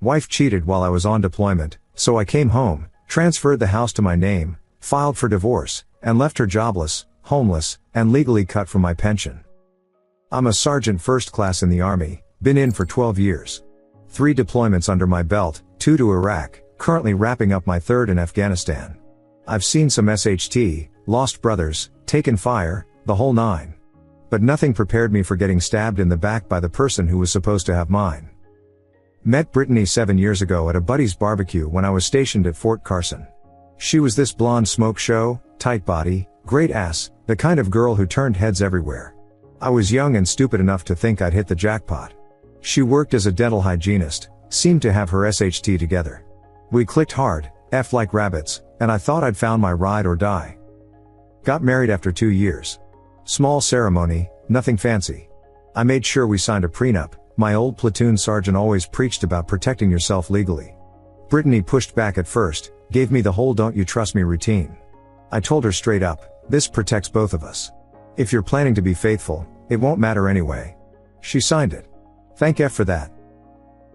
Wife cheated while I was on deployment, so I came home, transferred the house to my name, filed for divorce, and left her jobless, homeless, and legally cut from my pension. I'm a sergeant first class in the Army, been in for 12 years. 3 deployments under my belt, 2 to Iraq, currently wrapping up my 3rd in Afghanistan. I've seen some SHT, lost brothers, taken fire, the whole 9. But nothing prepared me for getting stabbed in the back by the person who was supposed to have mine. Met Brittany 7 years ago at a buddy's barbecue when I was stationed at Fort Carson. She was this blonde smoke show, tight body, great ass, the kind of girl who turned heads everywhere. I was young and stupid enough to think I'd hit the jackpot. She worked as a dental hygienist, seemed to have her SHT together. We clicked hard, F like rabbits, and I thought I'd found my ride or die. Got married after 2 years. Small ceremony, nothing fancy. I made sure we signed a prenup. My old platoon sergeant always preached about protecting yourself legally. Brittany pushed back at first, gave me the whole don't you trust me routine. I told her straight up, this protects both of us. If you're planning to be faithful, it won't matter anyway. She signed it. Thank F for that.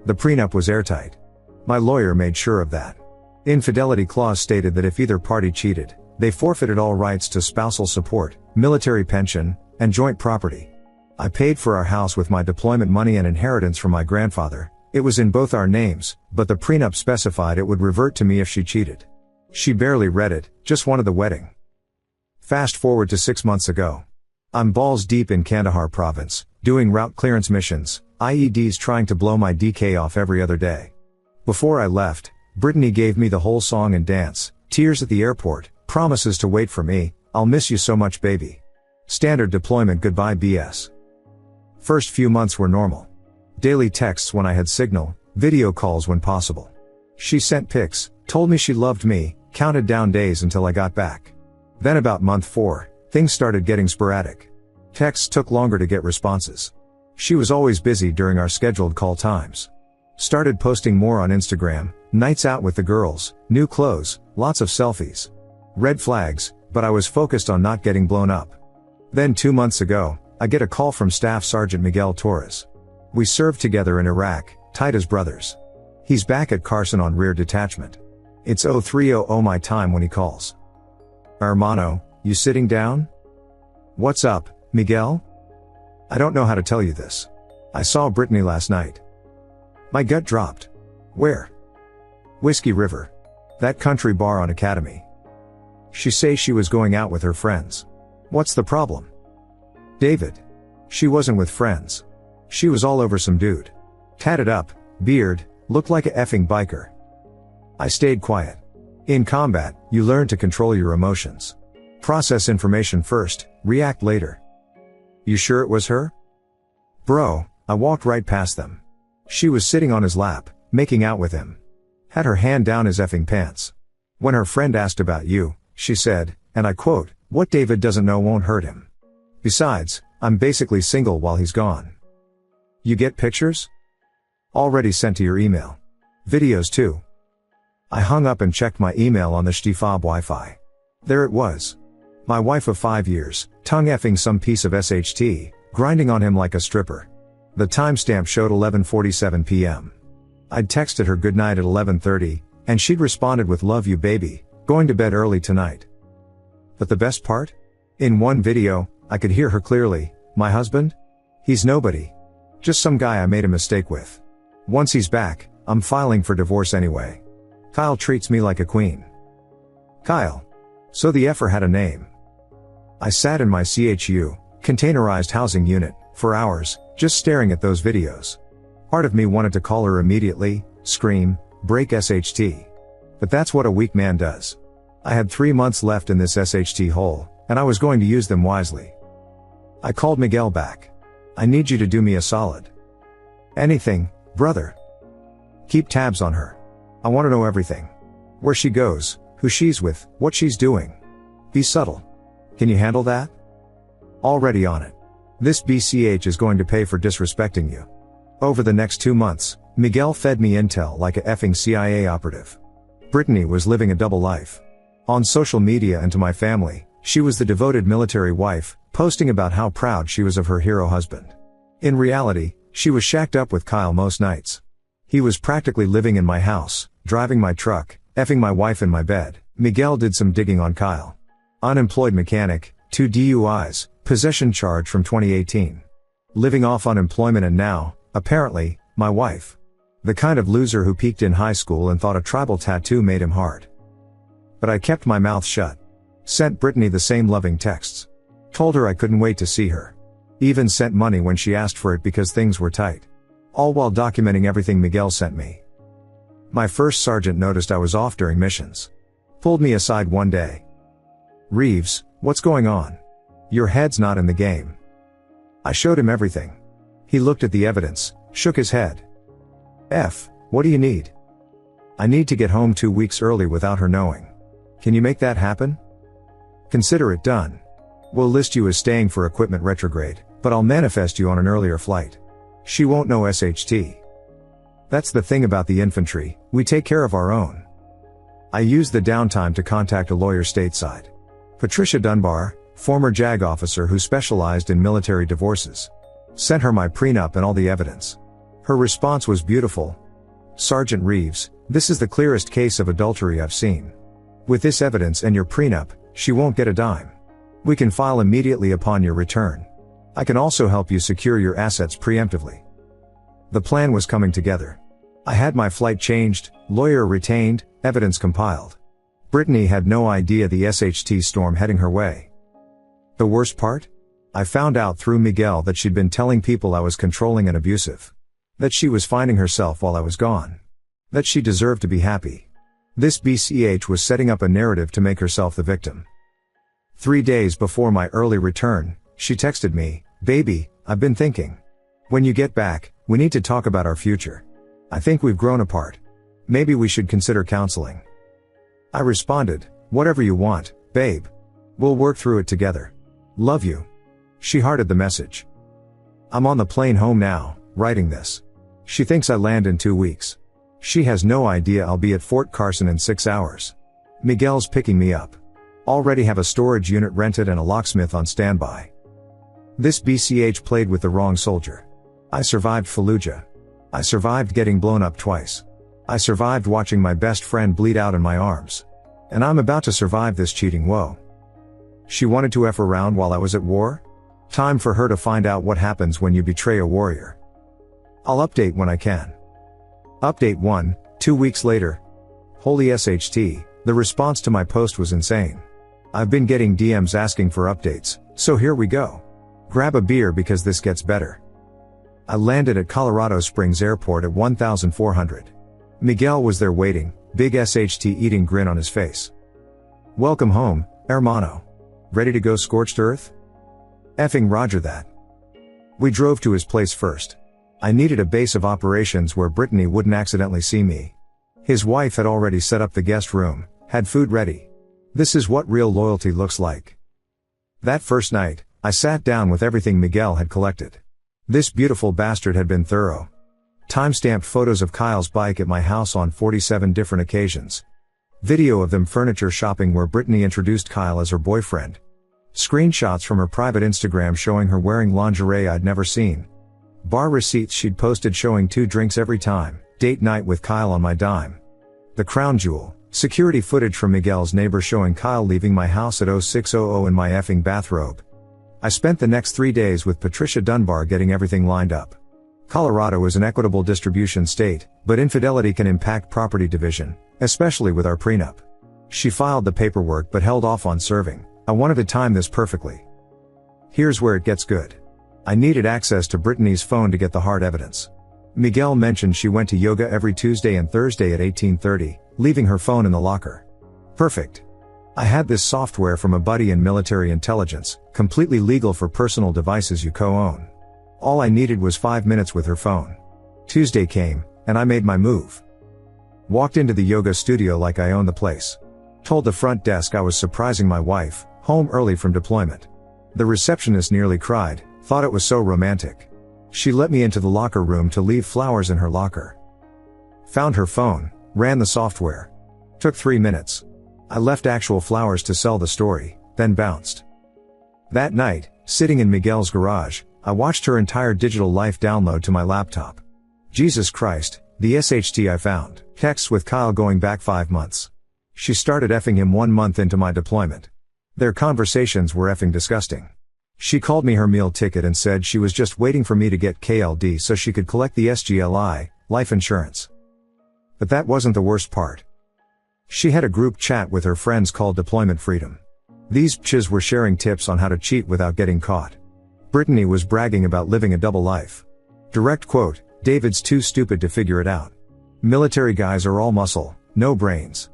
The prenup was airtight. My lawyer made sure of that. Infidelity clause stated that if either party cheated, they forfeited all rights to spousal support, military pension, and joint property. I paid for our house with my deployment money and inheritance from my grandfather. It was in both our names, but the prenup specified it would revert to me if she cheated. She barely read it, just wanted the wedding. Fast forward to 6 months ago. I'm balls deep in Kandahar province, doing route clearance missions, IEDs trying to blow my DK off every other day. Before I left, Brittany gave me the whole song and dance, tears at the airport, promises to wait for me, I'll miss you so much baby. Standard deployment goodbye BS. First few months were normal. Daily texts when I had signal, video calls when possible. She sent pics, told me she loved me, counted down days until I got back. Then about month 4, things started getting sporadic. Texts took longer to get responses. She was always busy during our scheduled call times. Started posting more on Instagram, nights out with the girls, new clothes, lots of selfies. Red flags, but I was focused on not getting blown up. Then 2 months ago, I get a call from Staff Sergeant Miguel Torres. We served together in Iraq, tight as brothers. He's back at Carson on rear detachment. It's 03:00 my time when he calls. Hermano, you sitting down? What's up, Miguel? I don't know how to tell you this. I saw Brittany last night. My gut dropped. Where? Whiskey River. That country bar on Academy. She says she was going out with her friends. What's the problem? David. She wasn't with friends. She was all over some dude. Tatted up, beard, looked like a effing biker. I stayed quiet. In combat, you learn to control your emotions. Process information first, react later. You sure it was her? Bro, I walked right past them. She was sitting on his lap, making out with him. Had her hand down his effing pants. When her friend asked about you, she said, and I quote, what David doesn't know won't hurt him. Besides, I'm basically single while he's gone. You get pictures? Already sent to your email. Videos too. I hung up and checked my email on the Shtifob Wi-Fi. There it was. My wife of 5 years, tongue effing some piece of SHT, grinding on him like a stripper. The timestamp showed 11:47 p.m. I'd texted her goodnight at 11:30, and she'd responded with love you baby, going to bed early tonight. But the best part? In one video, I could hear her clearly, my husband? He's nobody. Just some guy I made a mistake with. Once he's back, I'm filing for divorce anyway. Kyle treats me like a queen. Kyle. So the effer had a name. I sat in my CHU, containerized housing unit, for hours, just staring at those videos. Part of me wanted to call her immediately, scream, break SHT. But that's what a weak man does. I had 3 months left in this SHT hole, and I was going to use them wisely. I called Miguel back. I need you to do me a solid. Anything, brother. Keep tabs on her. I want to know everything. Where she goes, who she's with, what she's doing. Be subtle. Can you handle that? Already on it. This BCH is going to pay for disrespecting you. Over the next 2 months, Miguel fed me intel like a effing CIA operative. Brittany was living a double life. On social media and to my family, she was the devoted military wife, posting about how proud she was of her hero husband. In reality, she was shacked up with Kyle most nights. He was practically living in my house, driving my truck, effing my wife in my bed. Miguel did some digging on Kyle. Unemployed mechanic, 2 DUIs, possession charge from 2018. Living off unemployment and now, apparently, my wife. The kind of loser who peaked in high school and thought a tribal tattoo made him hard. But I kept my mouth shut. Sent Brittany the same loving texts. Told her I couldn't wait to see her. Even sent money when she asked for it because things were tight. All while documenting everything Miguel sent me. My first sergeant noticed I was off during missions. Pulled me aside one day. "Reeves, what's going on? Your head's not in the game." I showed him everything. He looked at the evidence, shook his head. What do you need?" "I need to get home 2 weeks early without her knowing. Can you make that happen?" "Consider it done. We'll list you as staying for equipment retrograde, but I'll manifest you on an earlier flight. She won't know SHT. That's the thing about the infantry, we take care of our own." I used the downtime to contact a lawyer stateside. Patricia Dunbar, former JAG officer who specialized in military divorces. Sent her my prenup and all the evidence. Her response was beautiful. "Sergeant Reeves, this is the clearest case of adultery I've seen. With this evidence and your prenup, she won't get a dime. We can file immediately upon your return. I can also help you secure your assets preemptively." The plan was coming together. I had my flight changed, lawyer retained, evidence compiled. Brittany had no idea the SHT storm heading her way. The worst part? I found out through Miguel that she'd been telling people I was controlling and abusive. That she was finding herself while I was gone. That she deserved to be happy. This BCH was setting up a narrative to make herself the victim. 3 days before my early return, she texted me, "Baby, I've been thinking. When you get back, we need to talk about our future. I think we've grown apart. Maybe we should consider counseling." I responded, "Whatever you want, babe. We'll work through it together. Love you." She hearted the message. I'm on the plane home now, writing this. She thinks I land in 2 weeks. She has no idea I'll be at Fort Carson in 6 hours. Miguel's picking me up. Already have a storage unit rented and a locksmith on standby. This BCH played with the wrong soldier. I survived Fallujah. I survived getting blown up twice. I survived watching my best friend bleed out in my arms. And I'm about to survive this cheating woe. She wanted to F around while I was at war? Time for her to find out what happens when you betray a warrior. I'll update when I can. Update 1, 2 weeks later. Holy SHT, the response to my post was insane. I've been getting DMs asking for updates, so here we go. Grab a beer because this gets better. I landed at Colorado Springs Airport at 1400. Miguel was there waiting, big SHT eating grin on his face. "Welcome home, hermano. Ready to go scorched earth?" Effing roger that. We drove to his place first. I needed a base of operations where Brittany wouldn't accidentally see me. His wife had already set up the guest room, had food ready. This is what real loyalty looks like. That first night, I sat down with everything Miguel had collected. This beautiful bastard had been thorough. Timestamped photos of Kyle's bike at my house on 47 different occasions. Video of them furniture shopping where Brittany introduced Kyle as her boyfriend. Screenshots from her private Instagram showing her wearing lingerie I'd never seen. Bar receipts she'd posted showing 2 drinks every time, date night with Kyle on my dime. The crown jewel, security footage from Miguel's neighbor showing Kyle leaving my house at 0600 in my effing bathrobe. I spent the next 3 days with Patricia Dunbar getting everything lined up. Colorado is an equitable distribution state, but infidelity can impact property division, especially with our prenup. She filed the paperwork but held off on serving. I wanted to time this perfectly. Here's where it gets good. I needed access to Brittany's phone to get the hard evidence. Miguel mentioned she went to yoga every Tuesday and Thursday at 18:30, leaving her phone in the locker. Perfect. I had this software from a buddy in military intelligence, completely legal for personal devices you co-own. All I needed was 5 minutes with her phone. Tuesday came, and I made my move. Walked into the yoga studio like I owned the place. Told the front desk I was surprising my wife, home early from deployment. The receptionist nearly cried, thought it was so romantic. She let me into the locker room to leave flowers in her locker. Found her phone, ran the software. Took 3 minutes. I left actual flowers to sell the story, then bounced. That night, sitting in Miguel's garage, I watched her entire digital life download to my laptop. Jesus Christ, The SHT I found. Texts with Kyle going back 5 months. She started effing him 1 month into my deployment. Their conversations were effing disgusting. She called me her meal ticket and said she was just waiting for me to get KLD so she could collect the SGLI, life insurance. But that wasn't the worst part. She had a group chat with her friends called Deployment Freedom. These bitches were sharing tips on how to cheat without getting caught. Brittany was bragging about living a double life. Direct quote, "David's too stupid to figure it out. Military guys are all muscle, no brains."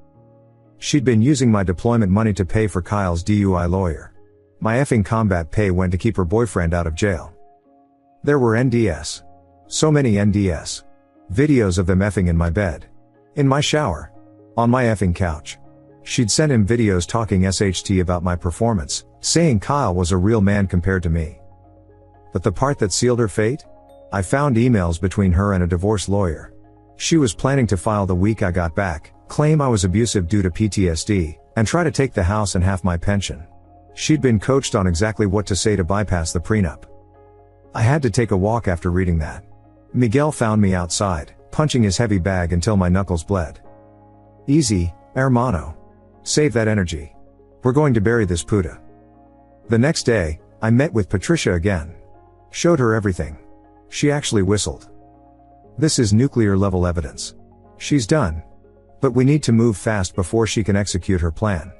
She'd been using my deployment money to pay for Kyle's DUI lawyer. My effing combat pay went to keep her boyfriend out of jail. There were NDS. So many NDS. Videos of them effing in my bed. In my shower. On my effing couch. She'd sent him videos talking SHT about my performance, saying Kyle was a real man compared to me. But the part that sealed her fate? I found emails between her and a divorce lawyer. She was planning to file the week I got back, claim I was abusive due to PTSD, and try to take the house and half my pension. She'd been coached on exactly what to say to bypass the prenup. I had to take a walk after reading that. Miguel found me outside, punching his heavy bag until my knuckles bled. "Easy, hermano. Save that energy. We're going to bury this puta." The next day, I met with Patricia again. Showed her everything. She actually whistled. This is nuclear level evidence. She's done. But we need to move fast before she can execute her plan.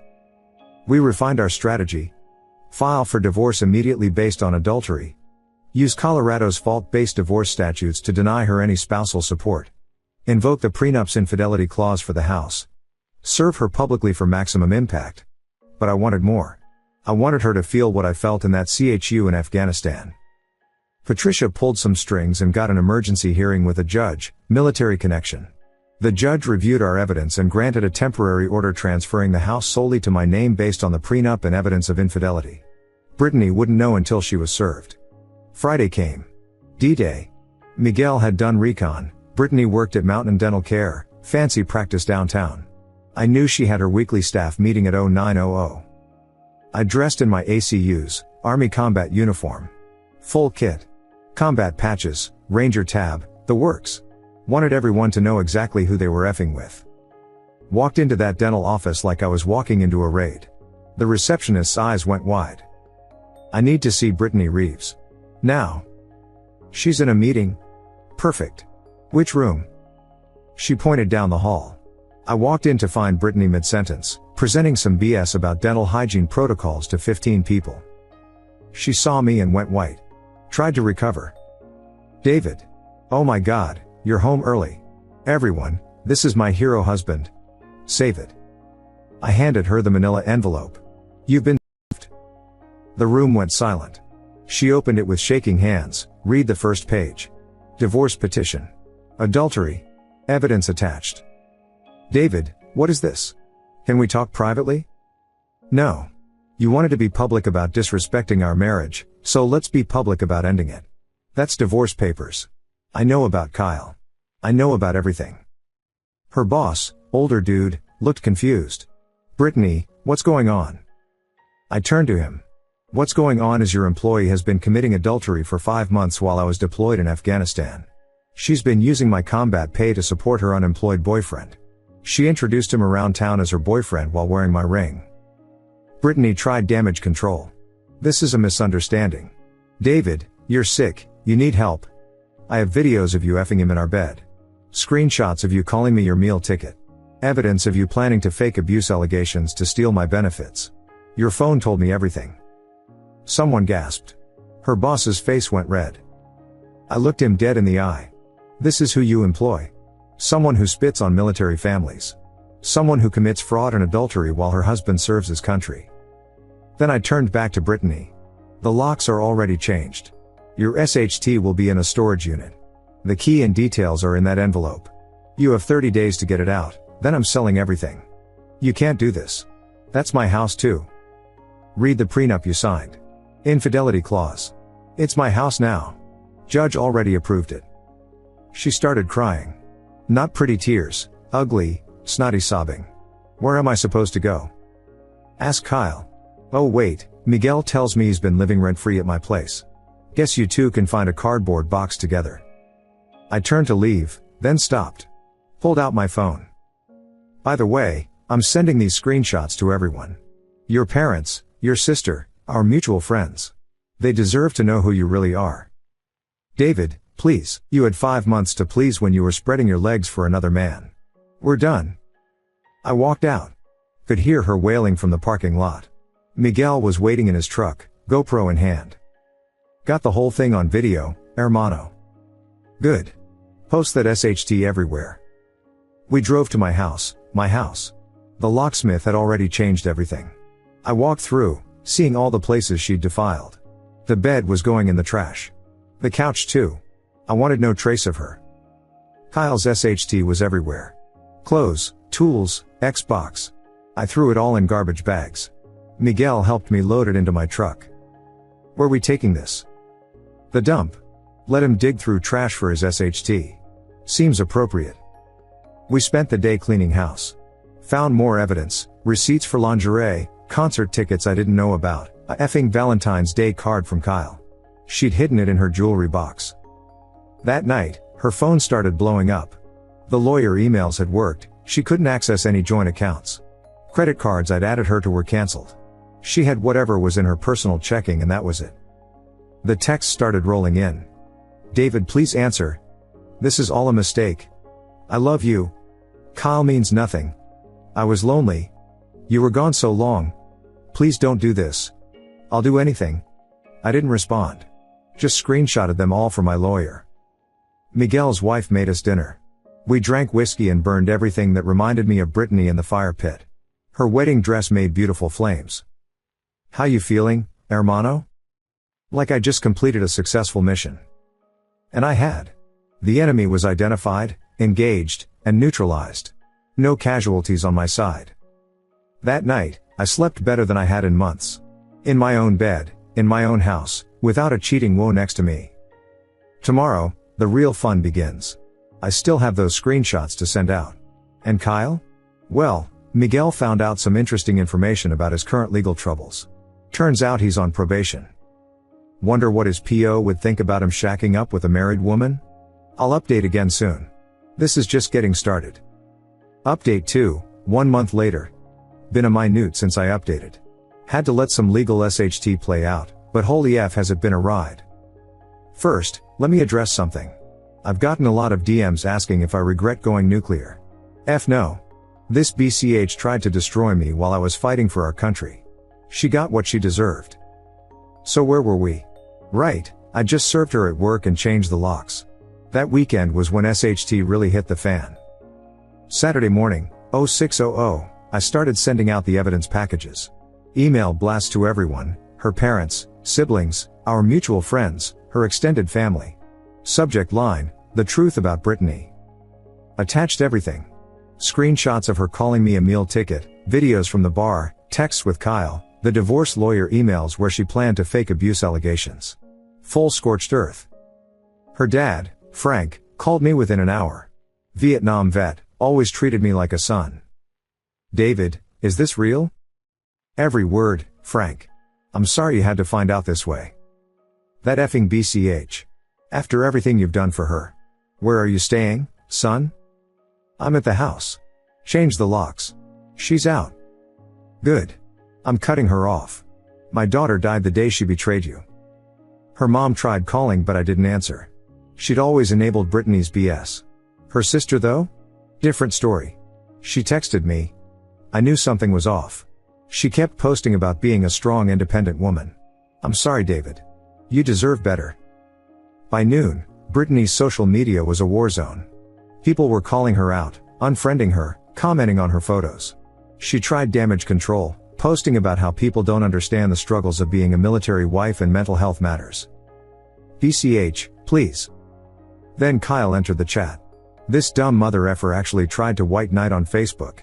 We refined our strategy. File for divorce immediately based on adultery. Use Colorado's fault-based divorce statutes to deny her any spousal support. Invoke the prenup's infidelity clause for the house. Serve her publicly for maximum impact. But I wanted more. I wanted her to feel what I felt in that CHU in Afghanistan. Patricia pulled some strings and got an emergency hearing with a judge, military connection. The judge reviewed our evidence and granted a temporary order transferring the house solely to my name based on the prenup and evidence of infidelity. Brittany wouldn't know until she was served. Friday came. D-Day. Miguel had done recon, Brittany worked at Mountain Dental Care, fancy practice downtown. I knew she had her weekly staff meeting at 0900. I dressed in my ACU's, Army combat uniform. Full kit. Combat patches, Ranger tab, the works. Wanted everyone to know exactly who they were effing with. Walked into that dental office like I was walking into a raid. The receptionist's eyes went wide. "I need to see Brittany Reeves. Now." "She's in a meeting." "Perfect. Which room?" She pointed down the hall. I walked in to find Brittany mid-sentence, presenting some BS about dental hygiene protocols to 15 people. She saw me and went white. Tried to recover. "David. Oh my God, you're home early. Everyone, this is my hero husband. Save it." I handed her the manila envelope. "You've been saved." The room went silent. She opened it with shaking hands. "Read the first page. Divorce petition. Adultery. Evidence attached." "David, what is this? Can we talk privately?" "No. You wanted to be public about disrespecting our marriage, so let's be public about ending it. That's divorce papers. I know about Kyle. I know about everything." Her boss, older dude, looked confused. "Brittany, what's going on?" I turned to him. "What's going on is your employee has been committing adultery for 5 months while I was deployed in Afghanistan. She's been using my combat pay to support her unemployed boyfriend. She introduced him around town as her boyfriend while wearing my ring. Brittany tried damage control. This is a misunderstanding. David, you're sick, you need help. I have videos of you effing him in our bed. Screenshots of you calling me your meal ticket. Evidence of you planning to fake abuse allegations to steal my benefits. Your phone told me everything." Someone gasped. Her boss's face went red. I looked him dead in the eye. "This is who you employ. Someone who spits on military families. Someone who commits fraud and adultery while her husband serves his country." Then I turned back to Brittany. "The locks are already changed. Your SHT will be in a storage unit. The key and details are in that envelope. You have 30 days to get it out, then I'm selling everything. You can't do this. That's my house too. Read the prenup you signed. Infidelity clause. It's my house now. Judge already approved it." She started crying. Not pretty tears, ugly, snotty sobbing. "Where am I supposed to go?" "Ask Kyle." "Oh wait, Miguel tells me he's been living rent-free at my place. Guess you two can find a cardboard box together." I turned to leave, Then stopped. Pulled out my phone. By the way, I'm sending these screenshots to everyone. Your parents, your sister, our mutual friends. They deserve to know who you really are. David, please, you had 5 months to please when you were spreading your legs for another man. We're done. I walked out. Could hear her wailing from the parking lot. Miguel was waiting in his truck, GoPro in hand. Got the whole thing on video, hermano. Good. Post that SHT everywhere. We drove to my house. The locksmith had already changed everything. I walked through, seeing all the places she'd defiled. The bed was going in the trash. The couch too. I wanted no trace of her. Kyle's SHT was everywhere. Clothes, tools, Xbox. I threw it all in garbage bags. Miguel helped me load it into my truck. Where we taking this? The dump. Let him dig through trash for his SHT. Seems appropriate. We spent the day cleaning house. Found more evidence, receipts for lingerie, concert tickets I didn't know about, a effing Valentine's Day card from Kyle. She'd hidden it in her jewelry box. That night, her phone started blowing up. The lawyer emails had worked, she couldn't access any joint accounts. Credit cards I'd added her to were cancelled. She had whatever was in her personal checking and that was it. The texts started rolling in. David, please answer. This is all a mistake. I love you. Kyle means nothing. I was lonely. You were gone so long. Please don't do this. I'll do anything. I didn't respond. Just screenshotted them all for my lawyer. Miguel's wife made us dinner. We drank whiskey and burned everything that reminded me of Brittany in the fire pit. Her wedding dress made beautiful flames. How you feeling, hermano? Like I just completed a successful mission. And I had. The enemy was identified, engaged, and neutralized. No casualties on my side. That night, I slept better than I had in months. In my own bed, in my own house, without a cheating woe next to me. Tomorrow, the real fun begins. I still have those screenshots to send out. And Kyle? Well, Miguel found out some interesting information about his current legal troubles. Turns out he's on probation. Wonder what his PO would think about him shacking up with a married woman? I'll update again soon. This is just getting started. Update 2, 1 month later. Been a minute since I updated. Had to let some legal SHT play out, but holy F has it been a ride. First, let me address something. I've gotten a lot of DMs asking if I regret going nuclear. F no. This BCH tried to destroy me while I was fighting for our country. She got what she deserved. So where were we? Right, I just served her at work and changed the locks. That weekend was when SHT really hit the fan. Saturday morning, 0600, I started sending out the evidence packages. Email blasts to everyone, her parents, siblings, our mutual friends, her extended family. Subject line, the truth about Brittany. Attached everything. Screenshots of her calling me a meal ticket, videos from the bar, texts with Kyle, the divorce lawyer emails where she planned to fake abuse allegations. Full scorched earth. Her dad, Frank, called me within an hour. Vietnam vet, always treated me like a son. David, is this real? Every word, Frank. I'm sorry you had to find out this way. That effing BCH. After everything you've done for her. Where are you staying, son? I'm at the house. Change the locks. She's out. Good. I'm cutting her off. My daughter died the day she betrayed you. Her mom tried calling but I didn't answer. She'd always enabled Brittany's BS. Her sister though? Different story. She texted me. I knew something was off. She kept posting about being a strong independent woman. I'm sorry, David. You deserve better. By noon, Brittany's social media was a war zone. People were calling her out, unfriending her, commenting on her photos. She tried damage control, posting about how people don't understand the struggles of being a military wife and mental health matters. BCH, please. Then Kyle entered the chat. This dumb mother effer actually tried to white knight on Facebook.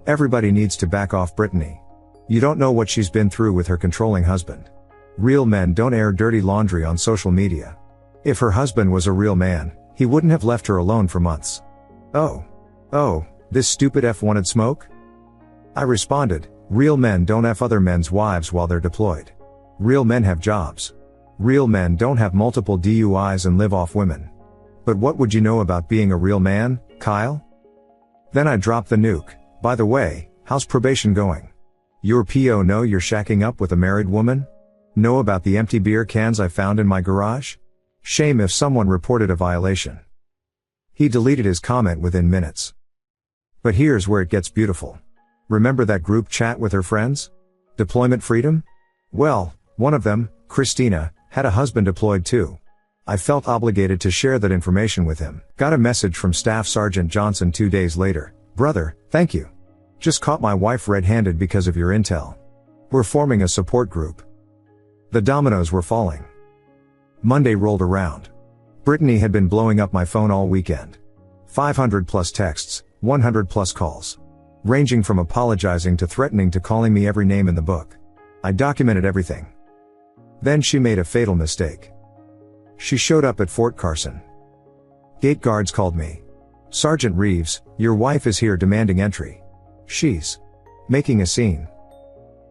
Everybody needs to back off Brittany. You don't know what she's been through with her controlling husband. Real men don't air dirty laundry on social media. If her husband was a real man, he wouldn't have left her alone for months. Oh, this stupid F wanted smoke? I responded, real men don't F other men's wives while they're deployed. Real men have jobs. Real men don't have multiple DUIs and live off women. But what would you know about being a real man, Kyle? Then I dropped the nuke. By the way, how's probation going? Your PO know you're shacking up with a married woman? Know about the empty beer cans I found in my garage? Shame if someone reported a violation. He deleted his comment within minutes. But here's where it gets beautiful. Remember that group chat with her friends? Deployment freedom? Well, one of them, Christina, had a husband deployed too. I felt obligated to share that information with him. Got a message from Staff Sergeant Johnson 2 days later. Brother, thank you. Just caught my wife red-handed because of your intel. We're forming a support group. The dominoes were falling. Monday rolled around. Brittany had been blowing up my phone all weekend. 500 plus texts, 100 plus calls. Ranging from apologizing to threatening to calling me every name in the book. I documented everything. Then she made a fatal mistake. She showed up at Fort Carson. Gate guards called me. Sergeant Reeves, your wife is here demanding entry. She's making a scene.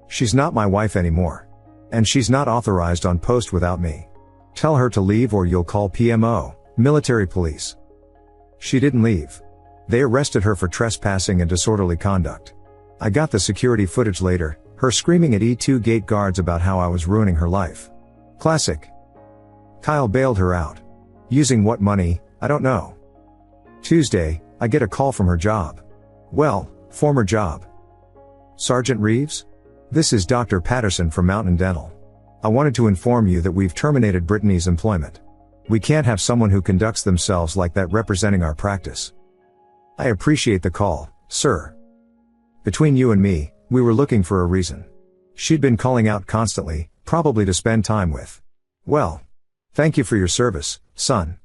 She's not my wife anymore. And she's not authorized on post without me. Tell her to leave or you'll call PMO, military police. She didn't leave. They arrested her for trespassing and disorderly conduct. I got the security footage later, her screaming at E2 gate guards about how I was ruining her life. Classic. Kyle bailed her out. Using what money, I don't know. Tuesday, I get a call from her job. Well, former job. Sergeant Reeves? This is Dr. Patterson from Mountain Dental. I wanted to inform you that we've terminated Brittany's employment. We can't have someone who conducts themselves like that representing our practice. I appreciate the call, sir. Between you and me, we were looking for a reason. She'd been calling out constantly, probably to spend time with. Well, thank you for your service, son.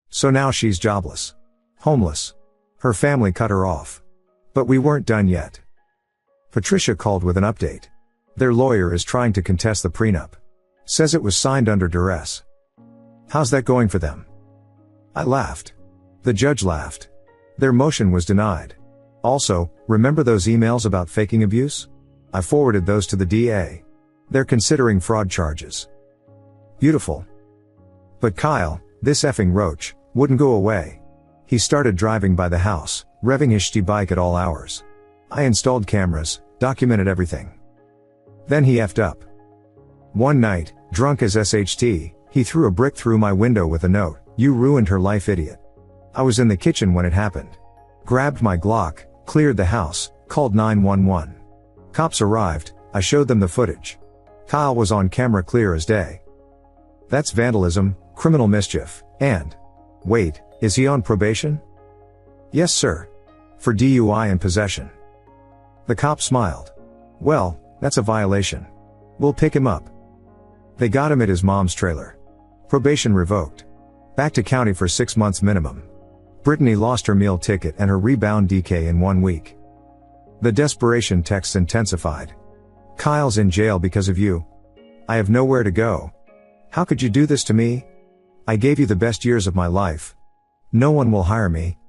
So now she's jobless. Homeless. Her family cut her off. But we weren't done yet. Patricia called with an update. Their lawyer is trying to contest the prenup. Says it was signed under duress. How's that going for them? I laughed. The judge laughed. Their motion was denied. Also, remember those emails about faking abuse? I forwarded those to the DA. They're considering fraud charges. Beautiful. But Kyle, this effing roach, wouldn't go away. He started driving by the house, revving his shitty bike at all hours. I installed cameras, documented everything. Then he effed up. One night, drunk as SHT, he threw a brick through my window with a note, "You ruined her life, idiot." I was in the kitchen when it happened. Grabbed my Glock, cleared the house, called 911. Cops arrived, I showed them the footage. Kyle was on camera clear as day. That's vandalism, criminal mischief, and... Wait, is he on probation? Yes, sir. For DUI and possession. The cop smiled. Well, that's a violation. We'll pick him up. They got him at his mom's trailer. Probation revoked. Back to county for 6 months minimum. Brittany lost her meal ticket and her rebound DK in 1 week. The desperation texts intensified. Kyle's in jail because of you. I have nowhere to go. How could you do this to me? I gave you the best years of my life. No one will hire me.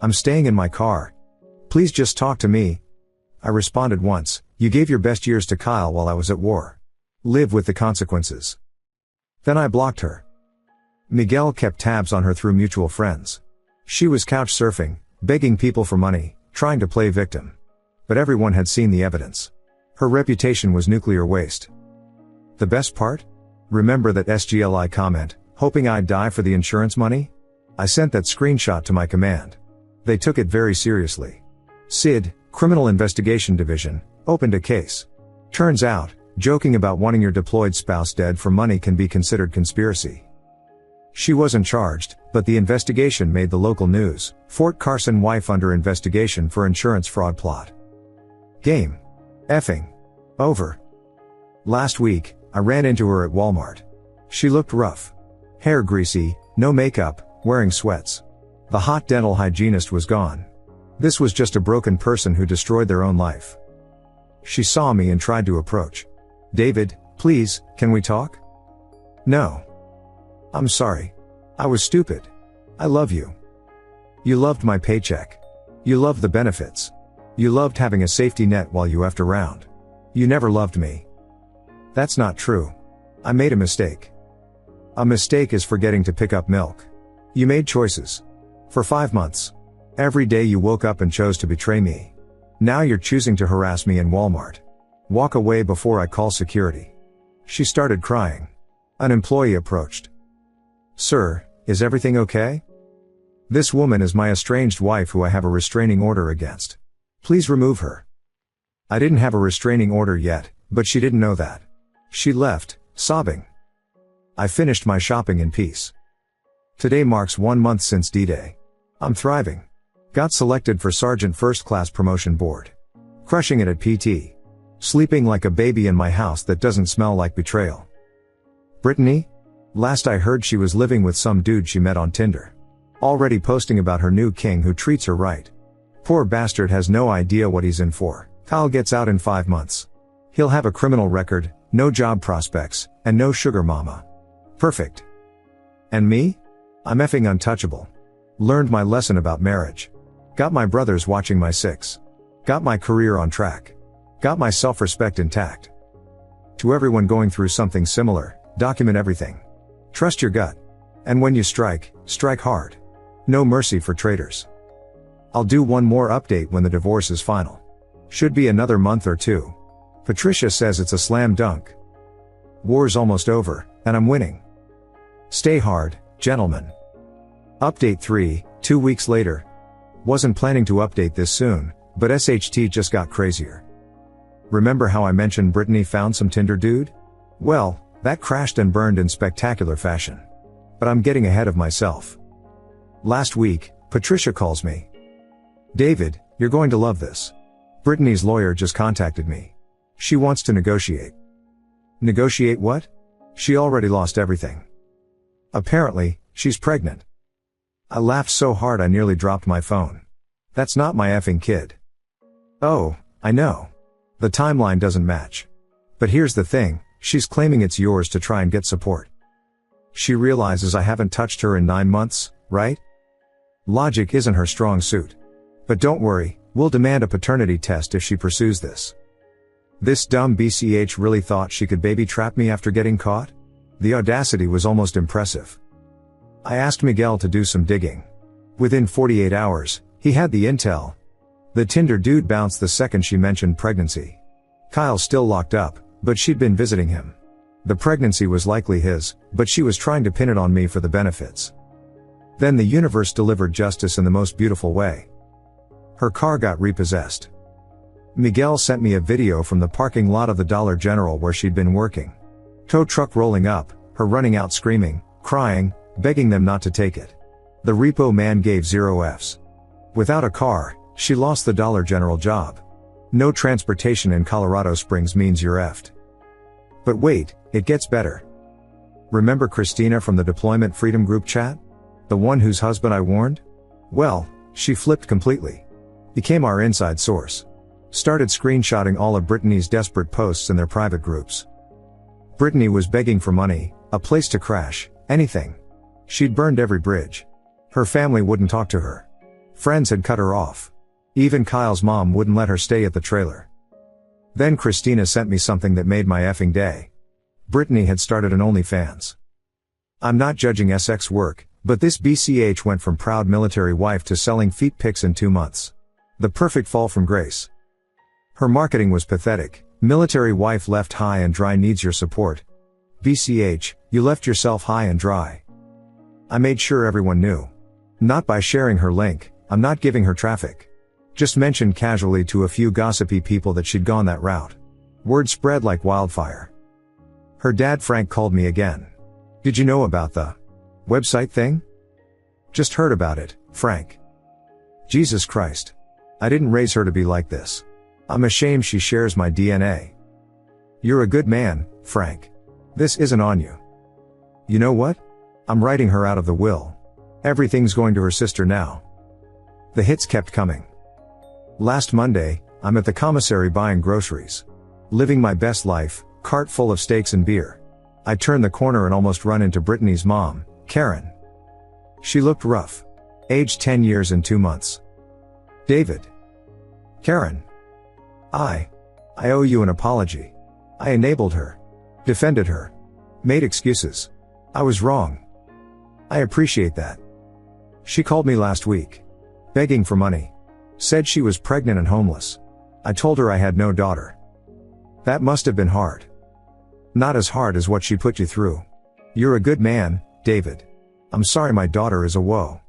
I'm staying in my car. Please just talk to me. I responded once, you gave your best years to Kyle while I was at war. Live with the consequences. Then I blocked her. Miguel kept tabs on her through mutual friends. She was couch surfing, begging people for money, trying to play victim. But everyone had seen the evidence. Her reputation was nuclear waste. The best part? Remember that SGLI comment, hoping I'd die for the insurance money? I sent that screenshot to my command. They took it very seriously. SID, Criminal Investigation Division, opened a case. Turns out, joking about wanting your deployed spouse dead for money can be considered conspiracy. She wasn't charged, but the investigation made the local news. Fort Carson wife under investigation for insurance fraud plot. Game. Effing. Over. Last week, I ran into her at Walmart. She looked rough. Hair greasy, no makeup, wearing sweats. The hot dental hygienist was gone. This was just a broken person who destroyed their own life. She saw me and tried to approach. David, please, can we talk? No. I'm sorry. I was stupid. I love you. You loved my paycheck. You loved the benefits. You loved having a safety net while you effed around. You never loved me. That's not true. I made a mistake. A mistake is forgetting to pick up milk. You made choices. For 5 months. Every day you woke up and chose to betray me. Now you're choosing to harass me in Walmart. Walk away before I call security. She started crying. An employee approached. Sir, is everything okay? This woman is my estranged wife who I have a restraining order against. Please remove her. I didn't have a restraining order yet, but she didn't know that. She left, sobbing. I finished my shopping in peace. Today marks 1 month since D-Day. I'm thriving. Got selected for Sergeant First Class Promotion Board. Crushing it at PT. Sleeping like a baby in my house that doesn't smell like betrayal. Brittany? Last I heard she was living with some dude she met on Tinder. Already posting about her new king who treats her right. Poor bastard has no idea what he's in for. Kyle gets out in 5 months. He'll have a criminal record, no job prospects, and no sugar mama. Perfect. And me? I'm effing untouchable. Learned my lesson about marriage. Got my brothers watching my 6. Got my career on track. Got my self-respect intact. To everyone going through something similar, document everything. Trust your gut. And when you strike, strike hard. No mercy for traitors. I'll do one more update when the divorce is final. Should be another month or 2. Patricia says it's a slam dunk. War's almost over, and I'm winning. Stay hard, gentlemen. Update 3, 2 weeks later. Wasn't planning to update this soon, but SHT just got crazier. Remember how I mentioned Brittany found some Tinder dude? Well, that crashed and burned in spectacular fashion. But I'm getting ahead of myself. Last week, Patricia calls me. David, you're going to love this. Brittany's lawyer just contacted me. She wants to negotiate. Negotiate what? She already lost everything. Apparently, she's pregnant. I laughed so hard I nearly dropped my phone. That's not my effing kid. Oh, I know. The timeline doesn't match. But here's the thing, she's claiming it's yours to try and get support. She realizes I haven't touched her in 9 months, right? Logic isn't her strong suit. But don't worry, we'll demand a paternity test if she pursues this. This dumb BCH really thought she could baby trap me after getting caught? The audacity was almost impressive. I asked Miguel to do some digging. Within 48 hours, he had the intel. The Tinder dude bounced the second she mentioned pregnancy. Kyle's still locked up, but she'd been visiting him. The pregnancy was likely his, but she was trying to pin it on me for the benefits. Then the universe delivered justice in the most beautiful way. Her car got repossessed. Miguel sent me a video from the parking lot of the Dollar General where she'd been working. Tow truck rolling up, her running out screaming, crying, begging them not to take it. The repo man gave 0 Fs. Without a car, she lost the Dollar General job. No transportation in Colorado Springs means you're effed. But wait, it gets better. Remember Christina from the Deployment Freedom Group chat? The one whose husband I warned? Well, she flipped completely. Became our inside source. Started screenshotting all of Brittany's desperate posts in their private groups. Brittany was begging for money, a place to crash, anything. She'd burned every bridge. Her family wouldn't talk to her. Friends had cut her off. Even Kyle's mom wouldn't let her stay at the trailer. Then Christina sent me something that made my effing day. Brittany had started an OnlyFans. I'm not judging SX work, but this BCH went from proud military wife to selling feet pics in 2 months. The perfect fall from grace. Her marketing was pathetic. Military wife left high and dry needs your support. BCH, you left yourself high and dry. I made sure everyone knew. Not by sharing her link, I'm not giving her traffic. Just mentioned casually to a few gossipy people that she'd gone that route. Word spread like wildfire. Her dad Frank called me again. Did you know about the website thing? Just heard about it, Frank. Jesus Christ. I didn't raise her to be like this. I'm ashamed she shares my DNA. You're a good man, Frank. This isn't on you. You know what? I'm writing her out of the will. Everything's going to her sister now. The hits kept coming. Last Monday, I'm at the commissary buying groceries. Living my best life, cart full of steaks and beer. I turn the corner and almost run into Brittany's mom, Karen. She looked rough. Aged 10 years and 2 months. David. Karen. I owe you an apology. I enabled her. Defended her. Made excuses. I was wrong. I appreciate that. She called me last week. Begging for money. Said she was pregnant and homeless. I told her I had no daughter. That must have been hard. Not as hard as what she put you through. You're a good man, David. I'm sorry my daughter is a woe.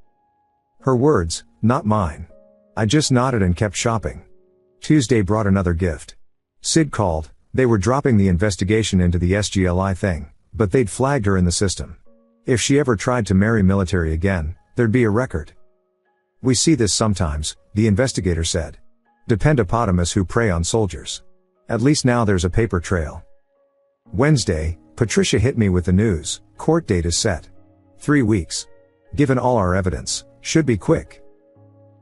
Her words, not mine. I just nodded and kept shopping. Tuesday brought another gift. Sid called. They were dropping the investigation into the SGLI thing, but they'd flagged her in the system. If she ever tried to marry military again, there'd be a record. We see this sometimes, the investigator said. Dependopotamus who prey on soldiers. At least now there's a paper trail. Wednesday, Patricia hit me with the news. Court date is set. 3 weeks. Given all our evidence, should be quick.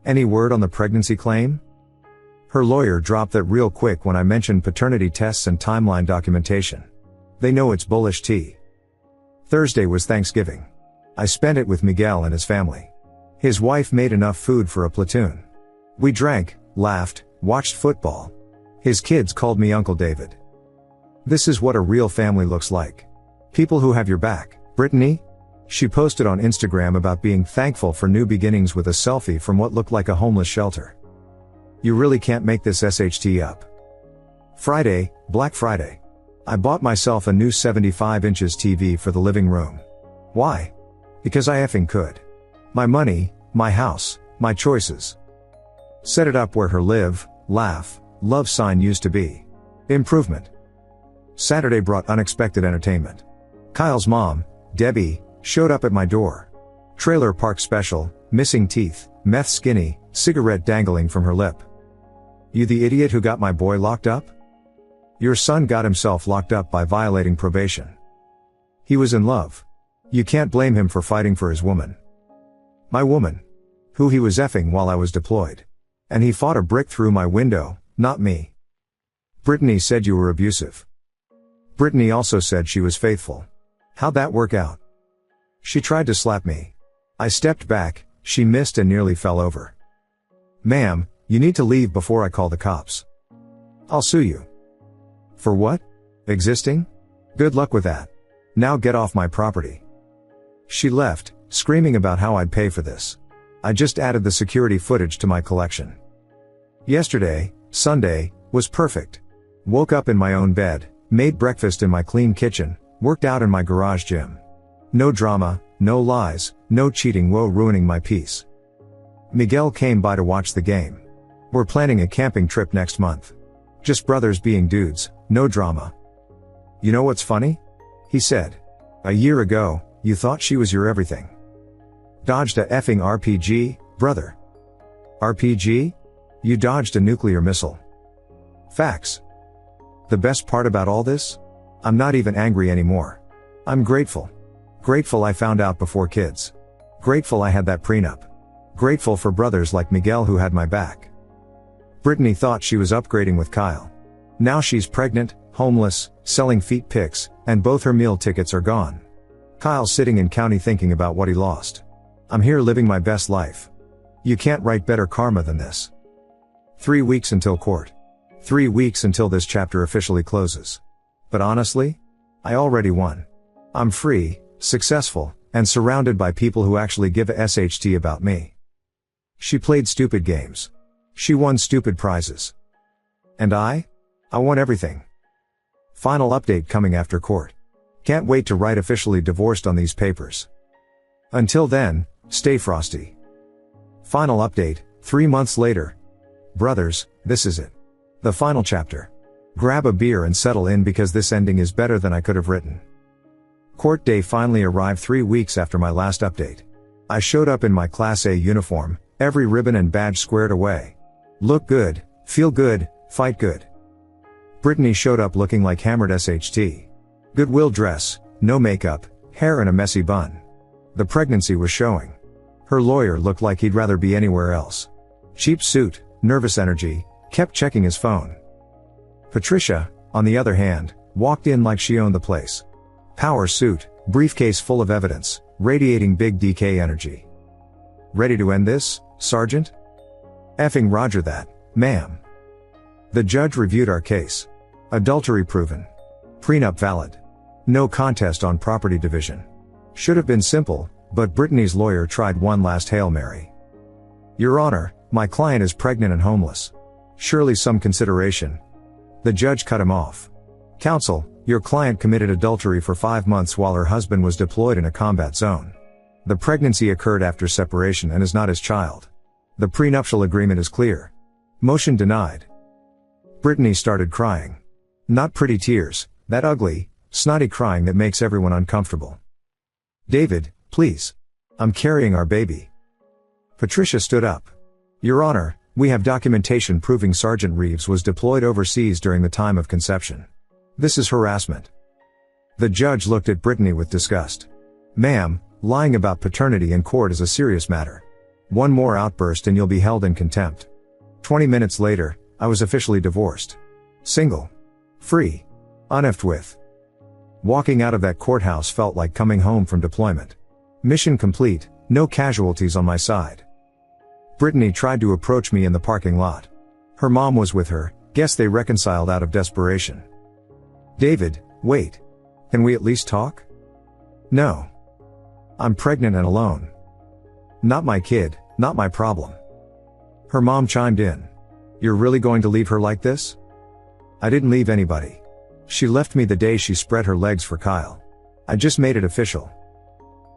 Any word on the pregnancy claim? Her lawyer dropped that real quick when I mentioned paternity tests and timeline documentation. They know it's bullish tea. Thursday was Thanksgiving. I spent it with Miguel and his family. His wife made enough food for a platoon. We drank, laughed, watched football. His kids called me Uncle David. This is what a real family looks like. People who have your back. Brittany? She posted on Instagram about being thankful for new beginnings with a selfie from what looked like a homeless shelter. You really can't make this SHT up. Friday, Black Friday. I bought myself a new 75 inches TV for the living room. Why? Because I effing could. My money, my house, my choices. Set it up where her live, laugh, love sign used to be. Improvement. Saturday brought unexpected entertainment. Kyle's mom, Debbie, showed up at my door. Trailer park special, missing teeth, meth skinny, cigarette dangling from her lip. You the idiot who got my boy locked up? Your son got himself locked up by violating probation. He was in love. You can't blame him for fighting for his woman. My woman. Who he was effing while I was deployed. And he fought a brick through my window, not me. Brittany said you were abusive. Brittany also said she was faithful. How'd that work out? She tried to slap me. I stepped back, she missed and nearly fell over. Ma'am, you need to leave before I call the cops. I'll sue you. For what? Existing? Good luck with that. Now get off my property. She left, screaming about how I'd pay for this. I just added the security footage to my collection. Yesterday, Sunday, was perfect. Woke up in my own bed, made breakfast in my clean kitchen, worked out in my garage gym. No drama, no lies, no cheating woe ruining my peace. Miguel came by to watch the game. We're planning a camping trip next month. Just brothers being dudes, no drama. You know what's funny? He said. A year ago, you thought she was your everything. Dodged a effing RPG, brother. RPG? You dodged a nuclear missile. Facts. The best part about all this? I'm not even angry anymore. I'm grateful. Grateful I found out before kids. Grateful I had that prenup. Grateful for brothers like Miguel who had my back. Brittany thought she was upgrading with Kyle. Now she's pregnant, homeless, selling feet pics, and both her meal tickets are gone. Kyle's sitting in county thinking about what he lost. I'm here living my best life. You can't write better karma than this. 3 weeks until court. 3 weeks until this chapter officially closes. But honestly, I already won. I'm free, successful, and surrounded by people who actually give a SHT about me. She played stupid games. She won stupid prizes. And I won everything. Final update coming after court. Can't wait to write officially divorced on these papers. Until then, stay frosty. Final update, 3 months later. Brothers, this is it. The final chapter. Grab a beer and settle in because this ending is better than I could have written. Court day finally arrived 3 weeks after my last update. I showed up in my Class A uniform, every ribbon and badge squared away. Look good, feel good, fight good. Brittany showed up looking like hammered SHT. Goodwill dress, no makeup, hair in a messy bun. The pregnancy was showing. Her lawyer looked like he'd rather be anywhere else. Cheap suit, nervous energy, kept checking his phone. Patricia, on the other hand, walked in like she owned the place. Power suit, briefcase full of evidence, radiating big DK energy. Ready to end this, Sergeant? Effing roger that, ma'am. The judge reviewed our case. Adultery proven. Prenup valid. No contest on property division. Should have been simple, but Brittany's lawyer tried one last Hail Mary. "Your Honor, my client is pregnant and homeless. Surely some consideration." The judge cut him off. "Counsel, your client committed adultery for 5 months while her husband was deployed in a combat zone. The pregnancy occurred after separation and is not his child. The prenuptial agreement is clear." Motion denied. Brittany started crying. Not pretty tears, that ugly, snotty crying that makes everyone uncomfortable. "David, please. I'm carrying our baby." Patricia stood up. "Your Honor, we have documentation proving Sergeant Reeves was deployed overseas during the time of conception. This is harassment." The judge looked at Brittany with disgust. "Ma'am, lying about paternity in court is a serious matter. One more outburst and you'll be held in contempt." 20 minutes later, I was officially divorced. Single. Free. Uneffed with. Walking out of that courthouse felt like coming home from deployment. Mission complete, no casualties on my side. Brittany tried to approach me in the parking lot. Her mom was with her, guess they reconciled out of desperation. "David, wait. Can we at least talk?" "No. I'm pregnant and alone. Not my kid, not my problem." Her mom chimed in. "You're really going to leave her like this?" "I didn't leave anybody. She left me the day she spread her legs for Kyle. I just made it official."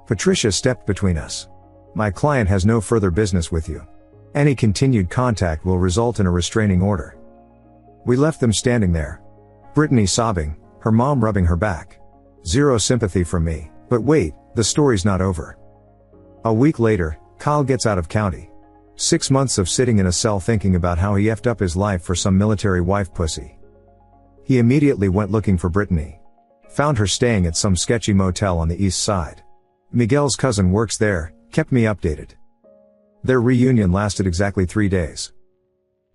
Patricia stepped between us. "My client has no further business with you. Any continued contact will result in a restraining order." We left them standing there. Brittany sobbing, her mom rubbing her back. Zero sympathy from me, but wait, the story's not over. A week later, Kyle gets out of county. 6 months of sitting in a cell thinking about how he effed up his life for some military wife pussy. He immediately went looking for Brittany. Found her staying at some sketchy motel on the east side. Miguel's cousin works there, kept me updated. Their reunion lasted exactly 3 days.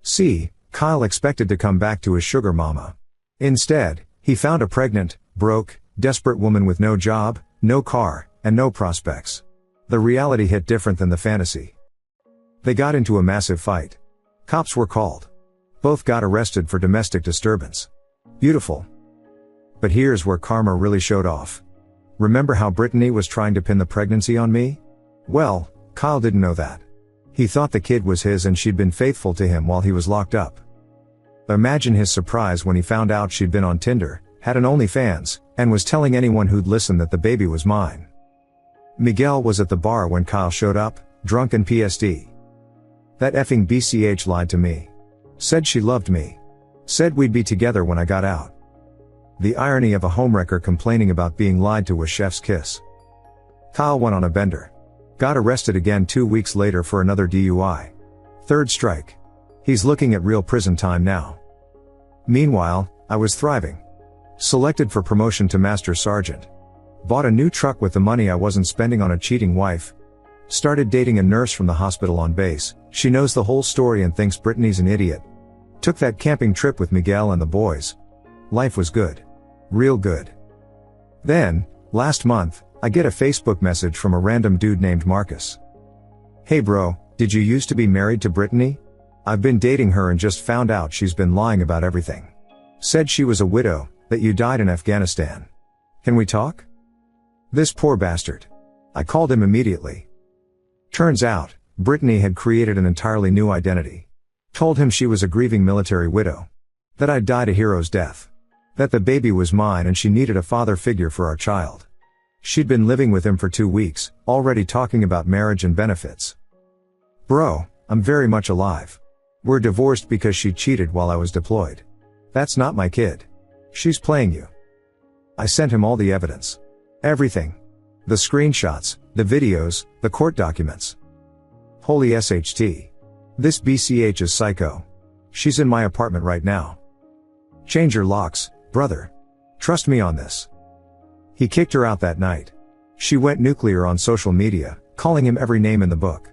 See, Kyle expected to come back to his sugar mama. Instead, he found a pregnant, broke, desperate woman with no job, no car, and no prospects. The reality hit different than the fantasy. They got into a massive fight. Cops were called. Both got arrested for domestic disturbance. Beautiful. But here's where karma really showed off. Remember how Brittany was trying to pin the pregnancy on me? Well, Kyle didn't know that. He thought the kid was his and she'd been faithful to him while he was locked up. Imagine his surprise when he found out she'd been on Tinder, had an OnlyFans, and was telling anyone who'd listen that the baby was mine. Miguel was at the bar when Kyle showed up, drunk and PSD. That effing BCH lied to me. Said she loved me. Said we'd be together when I got out. The irony of a homewrecker complaining about being lied to was chef's kiss. Kyle went on a bender. Got arrested again 2 weeks later for another DUI. 3rd strike. He's looking at real prison time now. Meanwhile, I was thriving. Selected for promotion to Master Sergeant. Bought a new truck with the money I wasn't spending on a cheating wife. Started dating a nurse from the hospital on base. She knows the whole story and thinks Brittany's an idiot. Took that camping trip with Miguel and the boys. Life was good. Real good. Then, last month, I get a Facebook message from a random dude named Marcus. "Hey bro, did you used to be married to Brittany? I've been dating her and just found out she's been lying about everything. Said she was a widow, that you died in Afghanistan. Can we talk?" This poor bastard. I called him immediately. Turns out, Brittany had created an entirely new identity. Told him she was a grieving military widow. That I'd died a hero's death. That the baby was mine and she needed a father figure for our child. She'd been living with him for 2 weeks, already talking about marriage and benefits. Bro, I'm very much alive. We're divorced because she cheated while I was deployed. That's not my kid. She's playing you. I sent him all the evidence. Everything. The screenshots, the videos, the court documents. Holy SHT. This BCH is psycho. She's in my apartment right now. Change your locks, brother. Trust me on this. He kicked her out that night. She went nuclear on social media, calling him every name in the book.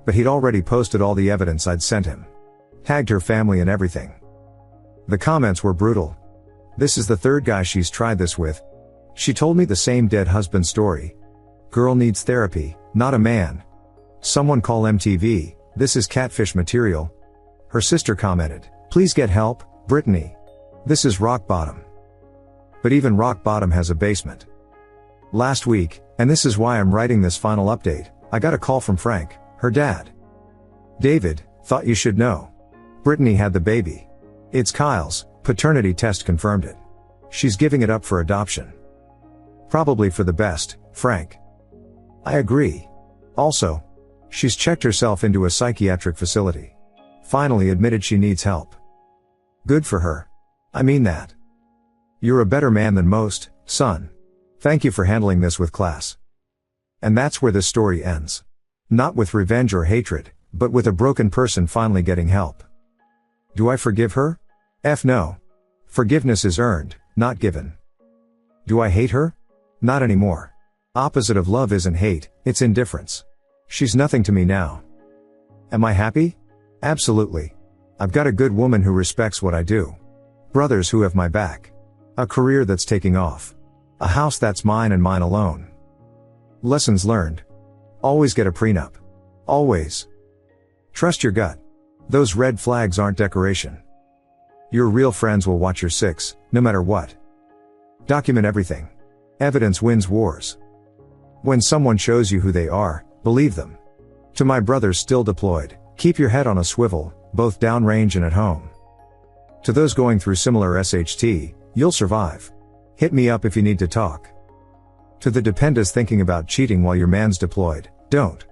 But he'd already posted all the evidence I'd sent him. Tagged her family and everything. The comments were brutal. This is the 3rd guy she's tried this with. She told me the same dead husband story. Girl needs therapy, not a man. Someone call MTV, this is catfish material. Her sister commented, "Please get help, Brittany. This is rock bottom." But even rock bottom has a basement. Last week, And this is why I'm writing this final update. I got a call from Frank, her dad. David, thought you should know. Brittany had the baby. It's Kyle's, paternity test confirmed it. She's giving it up for adoption. Probably for the best, Frank. I agree. Also, she's checked herself into a psychiatric facility. Finally admitted she needs help. Good for her. I mean that. You're a better man than most, son. Thank you for handling this with class. And that's where this story ends. Not with revenge or hatred, but with a broken person finally getting help. Do I forgive her? No. Forgiveness is earned, not given. Do I hate her? Not anymore. Opposite of love isn't hate, it's indifference. She's nothing to me now. Am I happy? Absolutely. I've got a good woman who respects what I do. Brothers who have my back. A career that's taking off. A house that's mine and mine alone. Lessons learned. Always get a prenup. Always. Trust your gut. Those red flags aren't decoration. Your real friends will watch your six, no matter what. Document everything. Evidence wins wars. When someone shows you who they are, believe them. To my brothers still deployed, keep your head on a swivel, both downrange and at home. To those going through similar SHT, you'll survive. Hit me up if you need to talk. To the dependents thinking about cheating while your man's deployed, don't.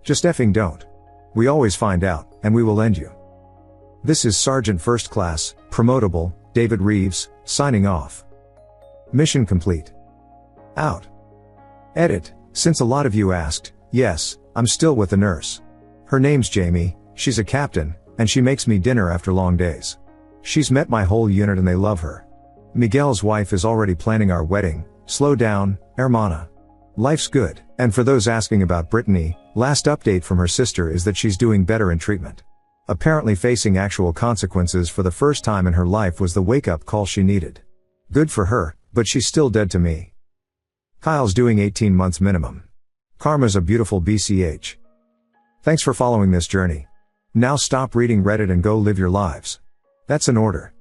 Just effing don't. We always find out, and we will end you. This is Sergeant First Class, Promotable, David Reeves, signing off. Mission complete. Out. Edit. Since a lot of you asked, yes, I'm still with the nurse. Her name's Jamie, she's a captain, and she makes me dinner after long days. She's met my whole unit and they love her. Miguel's wife is already planning our wedding. Slow down, hermana. Life's good. And for those asking about Brittany, last update from her sister is that she's doing better in treatment. Apparently facing actual consequences for the first time in her life was the wake-up call she needed. Good for her, but she's still dead to me. Kyle's doing 18 months minimum. Karma's a beautiful BCH. Thanks for following this journey. Now stop reading Reddit and go live your lives. That's an order.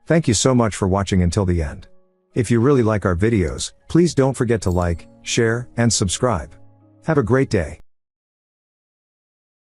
Thank you so much for watching until the end. If you really like our videos, please don't forget to like, share, and subscribe. Have a great day.